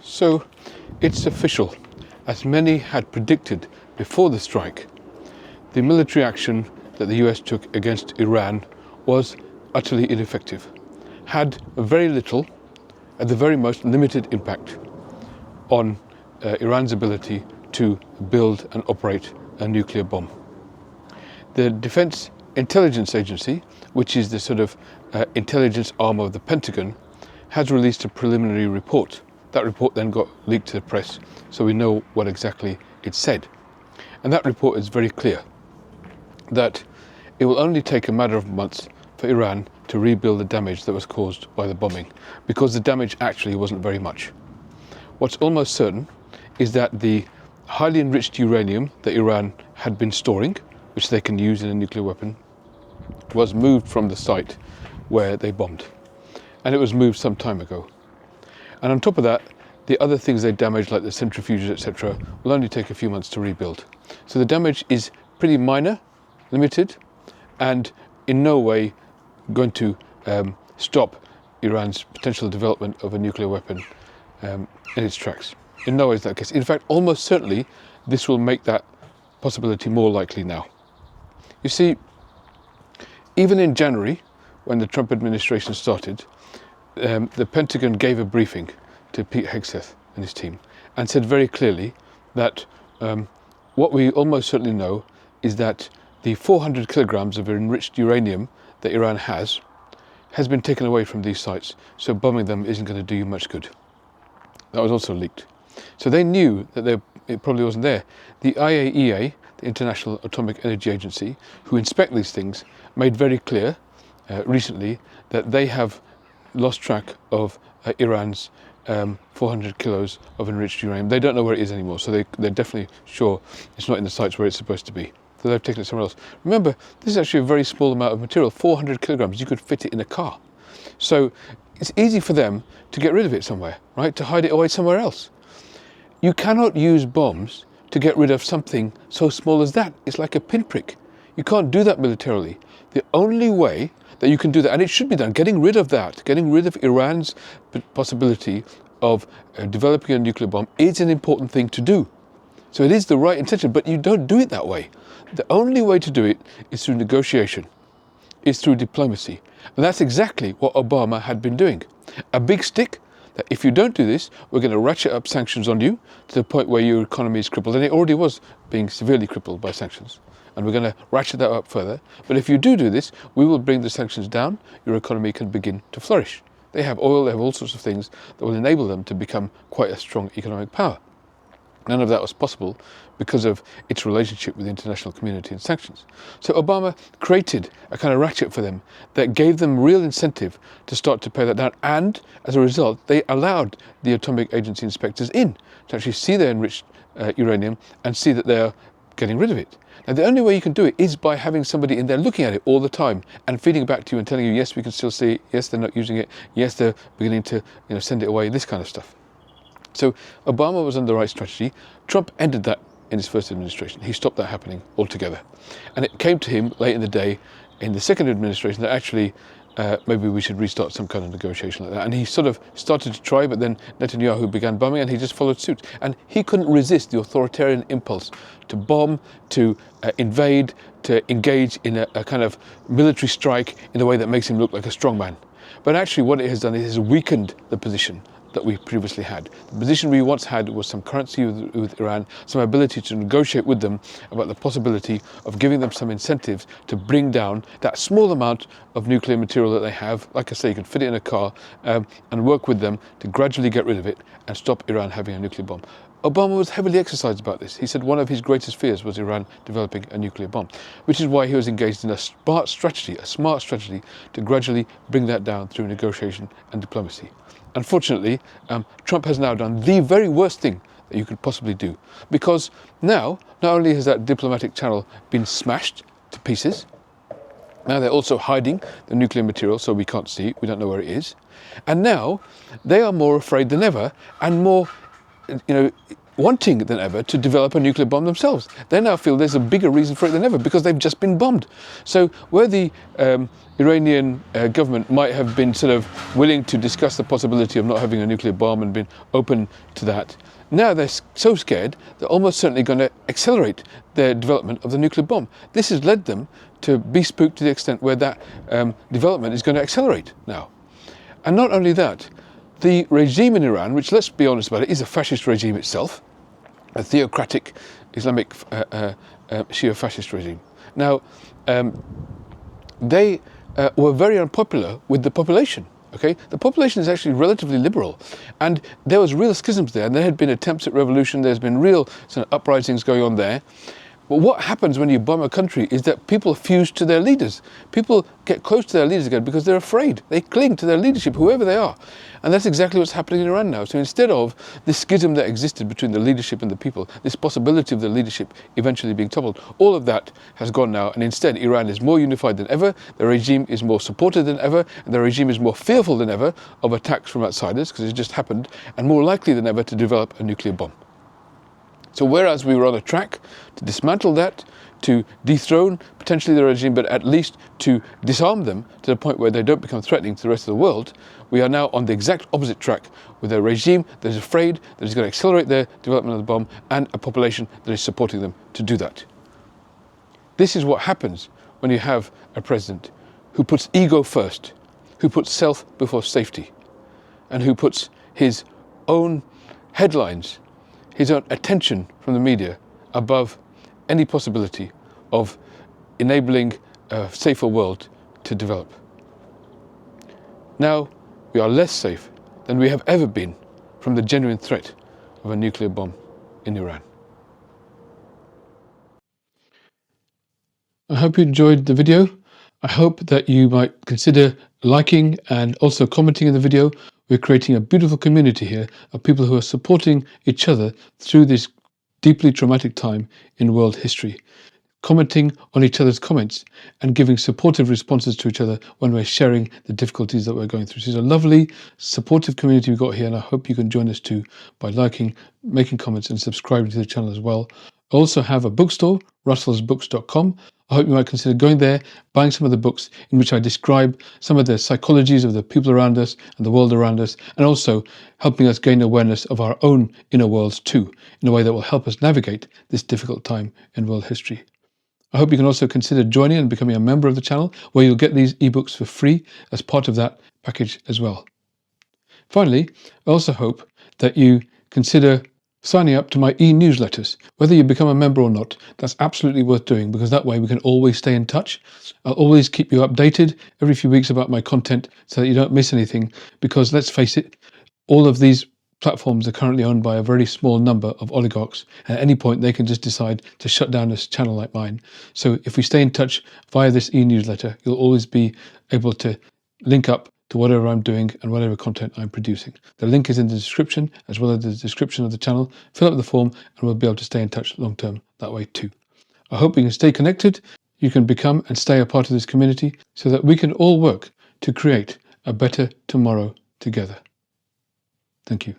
So it's official. As many had predicted before the strike, the military action that the US took against Iran was utterly ineffective, had very little, at the very most limited impact on Iran's ability to build and operate a nuclear bomb. The Defense Intelligence Agency, which is the sort of intelligence arm of the Pentagon, has released a preliminary report. That report then got leaked to the press, so we know what exactly it said. And that report is very clear, that it will only take a matter of months for Iran to rebuild the damage that was caused by the bombing, because the damage actually wasn't very much. What's almost certain is that the highly enriched uranium that Iran had been storing, which they can use in a nuclear weapon, was moved from the site where they bombed. And it was moved some time ago. And on top of that, the other things they damaged, like the centrifuges, etc., will only take a few months to rebuild. So the damage is pretty minor, limited, and in no way going to stop Iran's potential development of a nuclear weapon in its tracks. In no way is that the case. In fact, almost certainly, this will make that possibility more likely now. You see, even in January, when the Trump administration started, the Pentagon gave a briefing to Pete Hegseth and his team and said very clearly that what we almost certainly know is that the 400 kilograms of enriched uranium that Iran has been taken away from these sites, so bombing them isn't going to do you much good. That was also leaked. So they knew that it probably wasn't there. The IAEA, the International Atomic Energy Agency, who inspect these things, made very clear recently that they have lost track of Iran's 400 kilos of enriched uranium. They don't know where it is anymore, so they're definitely sure it's not in the sites where it's supposed to be. So they've taken it somewhere else. Remember, this is actually a very small amount of material, 400 kilograms. You could fit it in a car. So it's easy for them to get rid of it somewhere, right? To hide it away somewhere else. You cannot use bombs to get rid of something so small as that. It's like a pinprick. You can't do that militarily. The only way that you can do that, and it should be done, getting rid of that, getting rid of Iran's possibility of developing a nuclear bomb is an important thing to do. So it is the right intention, but you don't do it that way. The only way to do it is through negotiation, is through diplomacy. And that's exactly what Obama had been doing. A big stick that if you don't do this, we're going to ratchet up sanctions on you to the point where your economy is crippled. And it already was being severely crippled by sanctions. And we're going to ratchet that up further. But if you do this, we will bring the sanctions down. Your economy can begin to flourish. They have oil, they have all sorts of things that will enable them to become quite a strong economic power. None of that was possible because of its relationship with the international community and sanctions. So Obama created a kind of ratchet for them that gave them real incentive to start to pay that down. And as a result, they allowed the Atomic Agency inspectors in to actually see their enriched uranium and see that they're getting rid of it. Now, the only way you can do it is by having somebody in there looking at it all the time and feeding back to you and telling you, yes, we can still see it, yes, they're not using it, yes, they're beginning to send it away, this kind of stuff. So Obama was on the right strategy. Trump ended that in his first administration. He stopped that happening altogether. And it came to him late in the day in the second administration that actually maybe we should restart some kind of negotiation like that. And he sort of started to try, but then Netanyahu began bombing and he just followed suit. And he couldn't resist the authoritarian impulse to bomb, to invade, to engage in a kind of military strike in a way that makes him look like a strong man. But actually what it has done is it has weakened the position that we previously had. The position we once had was some currency with Iran, some ability to negotiate with them about the possibility of giving them some incentives to bring down that small amount of nuclear material that they have. Like I say, you can fit it in a car and work with them to gradually get rid of it and stop Iran having a nuclear bomb. Obama was heavily exercised about this. He said one of his greatest fears was Iran developing a nuclear bomb, which is why he was engaged in a smart strategy to gradually bring that down through negotiation and diplomacy. Unfortunately, Trump has now done the very worst thing that you could possibly do, because now, not only has that diplomatic channel been smashed to pieces, now they're also hiding the nuclear material so we can't see it, we don't know where it is, and now they are more afraid than ever and more wanting than ever to develop a nuclear bomb themselves. They now feel there's a bigger reason for it than ever because they've just been bombed. So where the Iranian government might have been sort of willing to discuss the possibility of not having a nuclear bomb and been open to that, now they're so scared they're almost certainly going to accelerate their development of the nuclear bomb. This has led them to be spooked to the extent where that development is going to accelerate now. And not only that, the regime in Iran, which, let's be honest about it, is a fascist regime itself, a theocratic Islamic Shia fascist regime. Now, they were very unpopular with the population. Okay, the population is actually relatively liberal, and there was real schisms there, and there had been attempts at revolution. There's been real sort of uprisings going on there. But what happens when you bomb a country is that people fuse to their leaders. People get close to their leaders again because they're afraid. They cling to their leadership, whoever they are. And that's exactly what's happening in Iran now. So instead of this schism that existed between the leadership and the people, this possibility of the leadership eventually being toppled, all of that has gone now. And instead, Iran is more unified than ever. The regime is more supported than ever. And the regime is more fearful than ever of attacks from outsiders, because it's just happened, and more likely than ever to develop a nuclear bomb. So whereas we were on a track to dismantle that, to dethrone potentially the regime, but at least to disarm them to the point where they don't become threatening to the rest of the world, we are now on the exact opposite track with a regime that is afraid that is going to accelerate their development of the bomb, and a population that is supporting them to do that. This is what happens when you have a president who puts ego first, who puts self before safety, and who puts his own headlines, his own attention from the media above any possibility of enabling a safer world to develop. Now we are less safe than we have ever been from the genuine threat of a nuclear bomb in Iran. I hope you enjoyed the video. I hope that you might consider liking and also commenting in the video. We're creating a beautiful community here of people who are supporting each other through this deeply traumatic time in world history, commenting on each other's comments and giving supportive responses to each other when we're sharing the difficulties that we're going through. So it's a lovely, supportive community we've got here, and I hope you can join us too by liking, making comments and subscribing to the channel as well. I also have a bookstore, russellsbooks.com. I hope you might consider going there, buying some of the books in which I describe some of the psychologies of the people around us and the world around us, and also helping us gain awareness of our own inner worlds too, in a way that will help us navigate this difficult time in world history. I hope you can also consider joining and becoming a member of the channel, where you'll get these ebooks for free as part of that package as well. Finally, I also hope that you consider signing up to my e-newsletters. Whether you become a member or not, that's absolutely worth doing, because that way we can always stay in touch. I'll always keep you updated every few weeks about my content so that you don't miss anything, because let's face it, all of these platforms are currently owned by a very small number of oligarchs. At any point, they can just decide to shut down a channel like mine. So if we stay in touch via this e-newsletter, you'll always be able to link up to whatever I'm doing and whatever content I'm producing. The link is in the description, as well as the description of the channel. Fill up the form and we'll be able to stay in touch long term that way too. I hope you can stay connected. You can become and stay a part of this community so that we can all work to create a better tomorrow together. Thank you.